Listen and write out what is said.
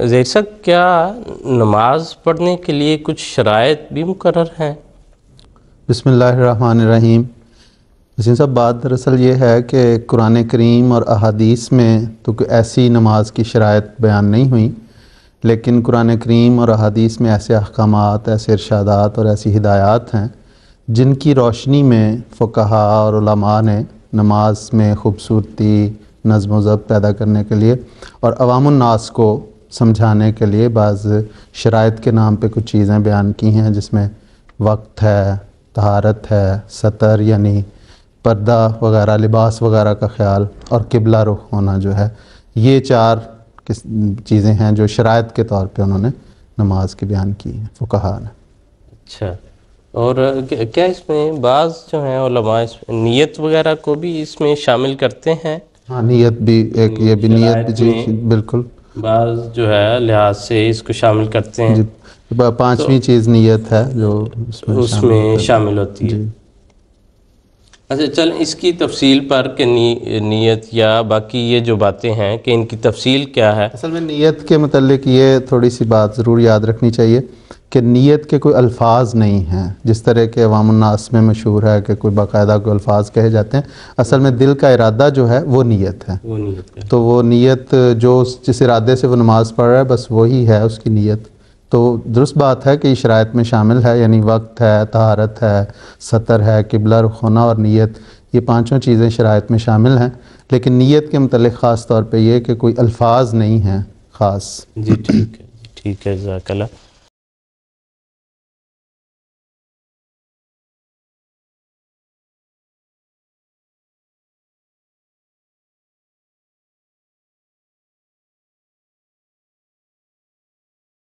زید صاحب کیا نماز پڑھنے کے لیے کچھ شرائط بھی مقرر ہیں؟ بسم اللہ الرحمن الرحیم۔ حسین صاحب، بات دراصل یہ ہے کہ قرآن کریم اور احادیث میں تو کوئی ایسی نماز کی شرائط بیان نہیں ہوئی، لیکن قرآن کریم اور احادیث میں ایسے احکامات، ایسے ارشادات اور ایسی ہدایات ہیں جن کی روشنی میں فقہاء اور علماء نے نماز میں خوبصورتی، نظم و ضبط پیدا کرنے کے لیے اور عوام الناس کو سمجھانے کے لیے بعض شرائط کے نام پہ کچھ چیزیں بیان کی ہیں، جس میں وقت ہے، طہارت ہے، سطر یعنی پردہ وغیرہ، لباس وغیرہ کا خیال، اور قبلہ رخ ہونا جو ہے، یہ 4 چیزیں ہیں جو شرائط کے طور پہ انہوں نے نماز کی بیان کی ہیں فقہاء نے۔ اچھا، اور کیا اس میں بعض جو ہیں علماء اس میں نیت وغیرہ کو بھی اس میں شامل کرتے ہیں؟ ہاں، نیت بھی ایک، یہ بھی نیت بھی، جی بالکل، بعض جو ہے لحاظ سے اس کو شامل کرتے ہیں۔ جی، 5ویں چیز نیت ہے جو اس میں شامل ہوتی ہے۔ جی۔ اچھا، چل اس کی تفصیل پر کہ نیت یا باقی یہ جو باتیں ہیں کہ ان کی تفصیل کیا ہے؟ اصل میں نیت کے متعلق یہ تھوڑی سی بات ضرور یاد رکھنی چاہیے کہ نیت کے کوئی الفاظ نہیں ہیں، جس طرح کے عوام الناس میں مشہور ہے کہ کوئی باقاعدہ کوئی الفاظ کہے جاتے ہیں۔ اصل میں دل کا ارادہ جو ہے وہ نیت ہے، تو وہ نیت جو جس ارادے سے وہ نماز پڑھ رہا ہے بس وہی ہے اس کی نیت۔ تو درست بات ہے کہ یہ شرائط میں شامل ہے، یعنی وقت ہے، طہارت ہے، سطر ہے، قبلہ رخ ہونا اور نیت، یہ 5 چیزیں شرائط میں شامل ہیں، لیکن نیت کے متعلق خاص طور پہ یہ کہ کوئی الفاظ نہیں ہیں خاص۔ جی ٹھیک ہے، ٹھیک ہے، جزاک اللہ۔